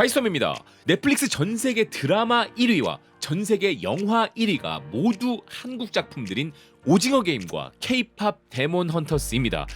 바이썸입니다. 넷플릭스 전세계 드라마 1위와 전세계 영화 1위가 모두 한국 작품들인 오징어 게임과 K-팝 데몬 헌터스입니다.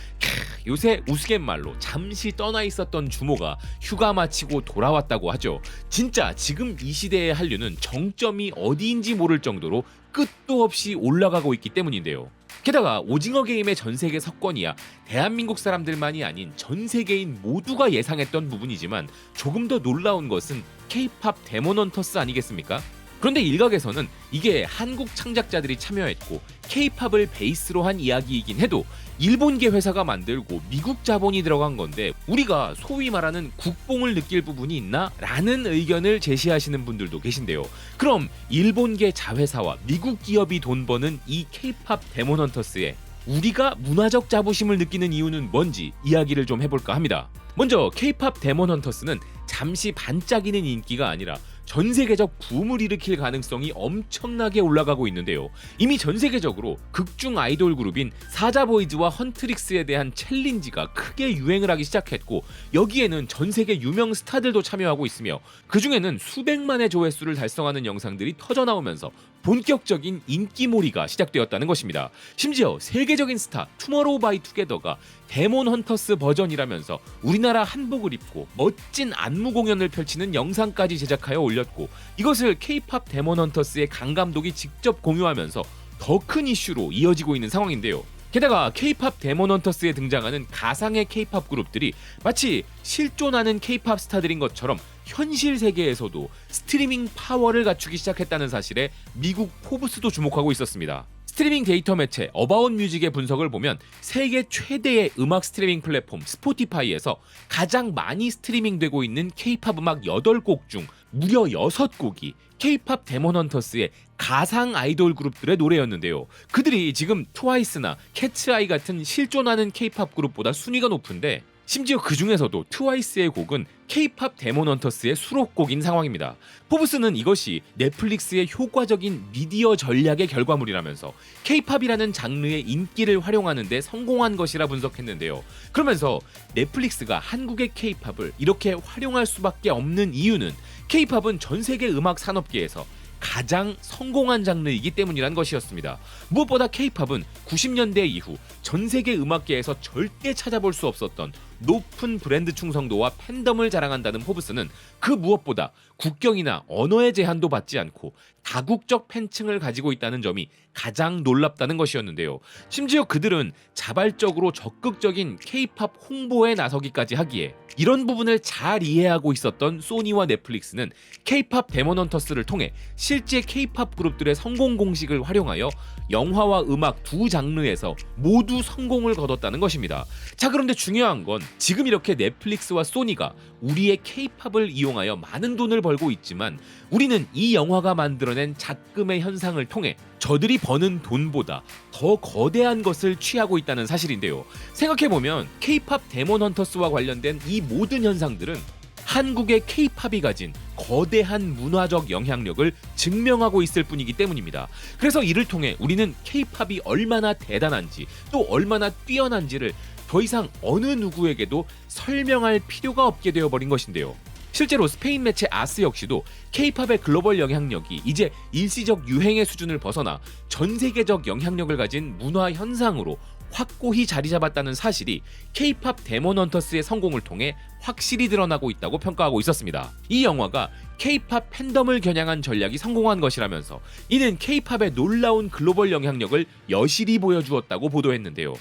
요새 우스갯말로 잠시 떠나 있었던 주모가 휴가 마치고 돌아왔다고 하죠. 진짜 지금 이 시대의 한류는 정점이 어디인지 모를 정도로 끝도 없이 올라가고 있기 때문인데요. 게다가 오징어 게임의 전세계 석권이야 대한민국 사람들만이 아닌 전세계인 모두가 예상했던 부분이지만 조금 더 놀라운 것은 K-팝 데몬 헌터스 아니겠습니까? 그런데 일각에서는 이게 한국 창작자들이 참여했고 K-팝을 베이스로 한 이야기이긴 해도 일본계 회사가 만들고 미국 자본이 들어간 건데 우리가 소위 말하는 국뽕을 느낄 부분이 있나? 라는 의견을 제시하시는 분들도 계신데요. 그럼 일본계 자회사와 미국 기업이 돈 버는 이 K-팝 데몬 헌터스에 우리가 문화적 자부심을 느끼는 이유는 뭔지 이야기를 좀 해볼까 합니다. 먼저 K-팝 데몬 헌터스는 잠시 반짝이는 인기가 아니라 전 세계적 붐을 일으킬 가능성이 엄청나게 올라가고 있는데요. 이미 전 세계적으로 극중 아이돌 그룹인 사자보이즈와 헌트릭스에 대한 챌린지가 크게 유행을 하기 시작했고 여기에는 전 세계 유명 스타들도 참여하고 있으며 그 중에는 수백만의 조회수를 달성하는 영상들이 터져나오면서 본격적인 인기몰이가 시작되었다는 것입니다. 심지어 세계적인 스타 투모로우바이투게더가 데몬 헌터스 버전이라면서 우리나라 한복을 입고 멋진 안무 공연을 펼치는 영상까지 제작하여 올렸고 이것을 K-팝 데몬 헌터스의 강 감독이 직접 공유하면서 더 큰 이슈로 이어지고 있는 상황인데요. 게다가 K-팝 데몬 헌터스에 등장하는 가상의 K-팝 그룹들이 마치 실존하는 K-팝 스타들인 것처럼 현실 세계에서도 스트리밍 파워를 갖추기 시작했다는 사실에 미국 포브스도 주목하고 있었습니다. 스트리밍 데이터 매체 어바웃뮤직의 분석을 보면 세계 최대의 음악 스트리밍 플랫폼 스포티파이에서 가장 많이 스트리밍되고 있는 K-팝 음악 8곡 중 무려 6곡이 K-팝 데몬 헌터스의 가상 아이돌 그룹들의 노래였는데요. 그들이 지금 트와이스나 캐츠아이 같은 실존하는 K-팝 그룹보다 순위가 높은데 심지어 그 중에서도 트와이스의 곡은 K-팝 데몬 헌터스의 수록곡인 상황입니다. 포브스는 이것이 넷플릭스의 효과적인 미디어 전략의 결과물이라면서 K-팝이라는 장르의 인기를 활용하는 데 성공한 것이라 분석했는데요. 그러면서 넷플릭스가 한국의 K-팝을 이렇게 활용할 수밖에 없는 이유는 K-팝은 전 세계 음악 산업계에서 가장 성공한 장르이기 때문이란 것이었습니다. 무엇보다 K-팝은 90년대 이후 전 세계 음악계에서 절대 찾아볼 수 없었던 높은 브랜드 충성도와 팬덤을 자랑한다는 포브스는 그 무엇보다 국경이나 언어의 제한도 받지 않고 다국적 팬층을 가지고 있다는 점이 가장 놀랍다는 것이었는데요. 심지어 그들은 자발적으로 적극적인 K-팝 홍보에 나서기까지 하기에 이런 부분을 잘 이해하고 있었던 소니와 넷플릭스는 K-팝 데몬 헌터스를 통해 실제 K-팝 그룹들의 성공 공식을 활용하여 영화와 음악 두 장르에서 모두 성공을 거뒀다는 것입니다. 자, 그런데 중요한 건 지금 이렇게 넷플릭스와 소니가 우리의 K-팝을 이용하여 많은 돈을 벌고 있지만 우리는 이 영화가 만들어낸 작금의 현상을 통해 저들이 버는 돈보다 더 거대한 것을 취하고 있다는 사실인데요. 생각해보면 K-팝 데몬 헌터스와 관련된 이 모든 현상들은 한국의 K-팝이 가진 거대한 문화적 영향력을 증명하고 있을 뿐이기 때문입니다. 그래서 이를 통해 우리는 K-팝이 얼마나 대단한지 또 얼마나 뛰어난지를 더 이상 어느 누구에게도 설명할 필요가 없게 되어버린 것인데요. 실제로 스페인 매체 아스 역시도 K-팝의 글로벌 영향력이 이제 일시적 유행의 수준을 벗어나 전 세계적 영향력을 가진 문화 현상으로 확고히 자리 잡았다는 사실이 K-팝 데몬 헌터스의 성공을 통해 확실히 드러나고 있다고 평가하고 있었습니다. 이 영화가 K-팝 팬덤을 겨냥한 전략이 성공한 것이라면서 이는 K-팝의 놀라운 글로벌 영향력을 여실히 보여주었다고 보도했는데요.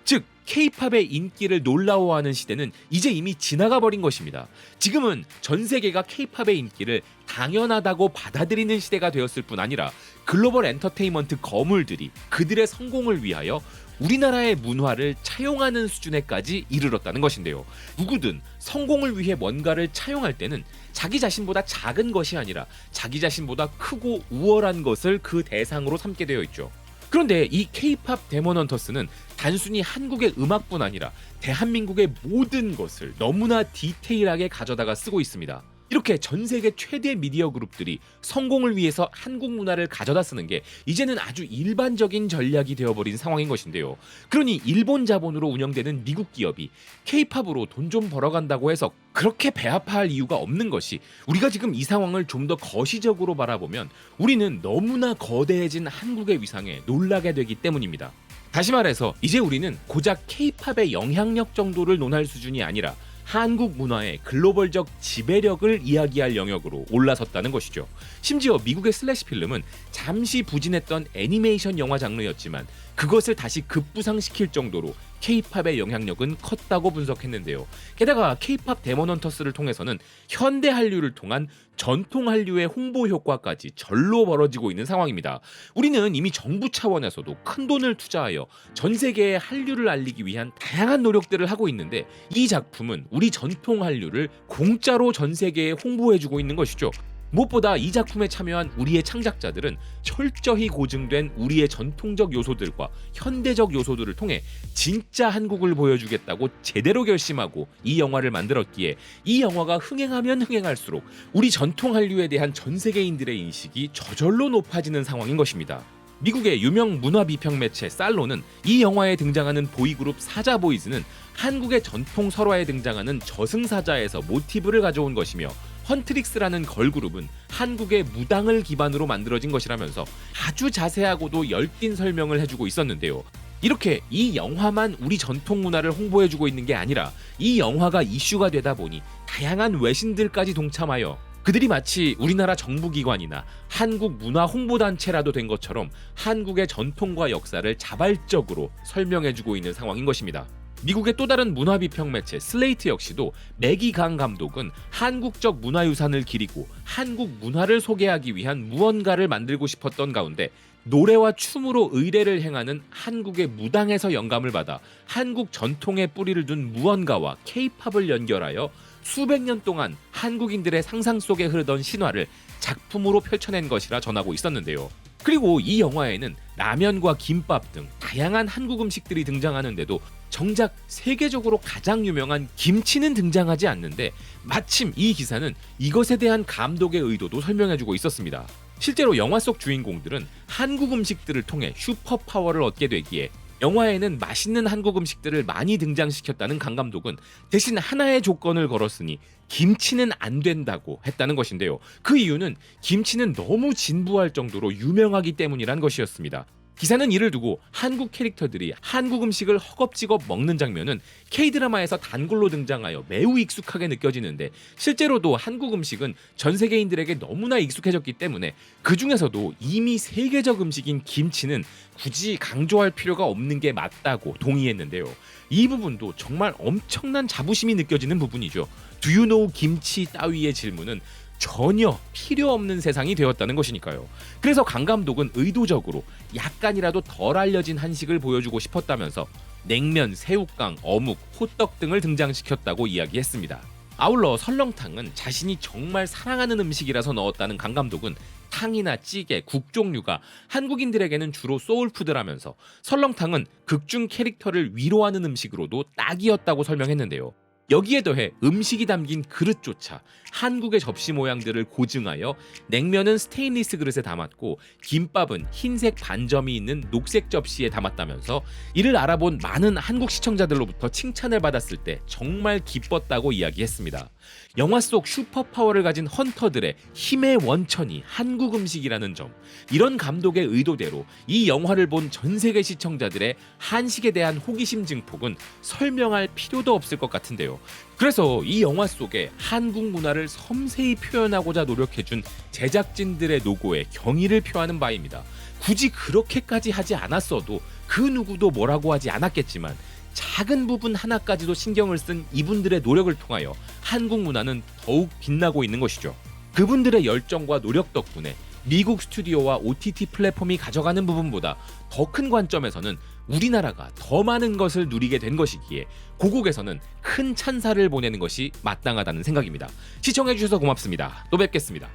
즉 K-팝의 인기를 놀라워하는 시대는 이제 이미 지나가 버린 것입니다. 지금은 전 세계가 K-팝의 인기를 당연하다고 받아들이는 시대가 되었을 뿐 아니라 글로벌 엔터테인먼트 거물들이 그들의 성공을 위하여 우리나라의 문화를 차용하는 수준에까지 이르렀다는 것인데요. 누구든 성공을 위해 뭔가를 차용할 때는 자기 자신보다 작은 것이 아니라 자기 자신보다 크고 우월한 것을 그 대상으로 삼게 되어 있죠. 그런데 이 K-팝 데몬 헌터스는 단순히 한국의 음악뿐 아니라 대한민국의 모든 것을 너무나 디테일하게 가져다가 쓰고 있습니다. 이렇게 전 세계 최대 미디어 그룹들이 성공을 위해서 한국 문화를 가져다 쓰는 게 이제는 아주 일반적인 전략이 되어버린 상황인 것인데요. 그러니 일본 자본으로 운영되는 미국 기업이 K-팝으로 돈 좀 벌어간다고 해서 그렇게 배아파할 이유가 없는 것이, 우리가 지금 이 상황을 좀 더 거시적으로 바라보면 우리는 너무나 거대해진 한국의 위상에 놀라게 되기 때문입니다. 다시 말해서 이제 우리는 고작 K-팝의 영향력 정도를 논할 수준이 아니라 한국 문화의 글로벌적 지배력을 이야기할 영역으로 올라섰다는 것이죠. 심지어 미국의 슬래시 필름은 잠시 부진했던 애니메이션 영화 장르였지만 그것을 다시 급부상시킬 정도로 K-팝의 영향력은 컸다고 분석했는데요. 게다가 K-팝 데몬 헌터스를 통해서는 현대 한류를 통한 전통 한류의 홍보 효과까지 절로 벌어지고 있는 상황입니다. 우리는 이미 정부 차원에서도 큰 돈을 투자하여 전 세계에 한류를 알리기 위한 다양한 노력들을 하고 있는데, 이 작품은 우리 전통 한류를 공짜로 전 세계에 홍보해주고 있는 것이죠. 무엇보다 이 작품에 참여한 우리의 창작자들은 철저히 고증된 우리의 전통적 요소들과 현대적 요소들을 통해 진짜 한국을 보여주겠다고 제대로 결심하고 이 영화를 만들었기에 이 영화가 흥행하면 흥행할수록 우리 전통 한류에 대한 전 세계인들의 인식이 저절로 높아지는 상황인 것입니다. 미국의 유명 문화 비평 매체 살로는 이 영화에 등장하는 보이그룹 사자보이즈는 한국의 전통 설화에 등장하는 저승사자에서 모티브를 가져온 것이며, 헌트릭스라는 걸그룹은 한국의 무당을 기반으로 만들어진 것이라면서 아주 자세하고도 열띤 설명을 해주고 있었는데요. 이렇게 이 영화만 우리 전통 문화를 홍보해주고 있는 게 아니라 이 영화가 이슈가 되다 보니 다양한 외신들까지 동참하여 그들이 마치 우리나라 정부기관이나 한국 문화 홍보단체라도 된 것처럼 한국의 전통과 역사를 자발적으로 설명해주고 있는 상황인 것입니다. 미국의 또 다른 문화 비평 매체 슬레이트 역시도 매기 강 감독은 한국적 문화유산을 기리고 한국 문화를 소개하기 위한 무언가를 만들고 싶었던 가운데 노래와 춤으로 의례를 행하는 한국의 무당에서 영감을 받아 한국 전통의 뿌리를 둔 무언가와 K-팝을 연결하여 수백 년 동안 한국인들의 상상 속에 흐르던 신화를 작품으로 펼쳐낸 것이라 전하고 있었는데요. 그리고 이 영화에는 라면과 김밥 등 다양한 한국 음식들이 등장하는데도 정작 세계적으로 가장 유명한 김치는 등장하지 않는데, 마침 이 기사는 이것에 대한 감독의 의도도 설명해주고 있었습니다. 실제로 영화 속 주인공들은 한국 음식들을 통해 슈퍼파워를 얻게 되기에 영화에는 맛있는 한국 음식들을 많이 등장시켰다는 강 감독은 대신 하나의 조건을 걸었으니 김치는 안 된다고 했다는 것인데요. 그 이유는 김치는 너무 진부할 정도로 유명하기 때문이란 것이었습니다. 기사는 이를 두고 한국 캐릭터들이 한국 음식을 허겁지겁 먹는 장면은 K-드라마에서 단골로 등장하여 매우 익숙하게 느껴지는데, 실제로도 한국 음식은 전 세계인들에게 너무나 익숙해졌기 때문에 그 중에서도 이미 세계적 음식인 김치는 굳이 강조할 필요가 없는 게 맞다고 동의했는데요. 이 부분도 정말 엄청난 자부심이 느껴지는 부분이죠. Do you know 김치 따위의 질문은 전혀 필요 없는 세상이 되었다는 것이니까요. 그래서 강 감독은 의도적으로 약간이라도 덜 알려진 한식을 보여주고 싶었다면서 냉면, 새우깡, 어묵, 호떡 등을 등장시켰다고 이야기했습니다. 아울러 설렁탕은 자신이 정말 사랑하는 음식이라서 넣었다는 강 감독은 탕이나 찌개, 국 종류가 한국인들에게는 주로 소울푸드라면서 설렁탕은 극중 캐릭터를 위로하는 음식으로도 딱이었다고 설명했는데요. 여기에 더해 음식이 담긴 그릇조차 한국의 접시 모양들을 고증하여 냉면은 스테인리스 그릇에 담았고 김밥은 흰색 반점이 있는 녹색 접시에 담았다면서 이를 알아본 많은 한국 시청자들로부터 칭찬을 받았을 때 정말 기뻤다고 이야기했습니다. 영화 속 슈퍼파워를 가진 헌터들의 힘의 원천이 한국 음식이라는 점, 이런 감독의 의도대로 이 영화를 본 전 세계 시청자들의 한식에 대한 호기심 증폭은 설명할 필요도 없을 것 같은데요. 그래서 이 영화 속에 한국 문화를 섬세히 표현하고자 노력해준 제작진들의 노고에 경의를 표하는 바입니다. 굳이 그렇게까지 하지 않았어도 그 누구도 뭐라고 하지 않았겠지만 작은 부분 하나까지도 신경을 쓴 이분들의 노력을 통하여 한국 문화는 더욱 빛나고 있는 것이죠. 그분들의 열정과 노력 덕분에 미국 스튜디오와 OTT 플랫폼이 가져가는 부분보다 더 큰 관점에서는 우리나라가 더 많은 것을 누리게 된 것이기에 고국에서는 큰 찬사를 보내는 것이 마땅하다는 생각입니다. 시청해주셔서 고맙습니다. 또 뵙겠습니다.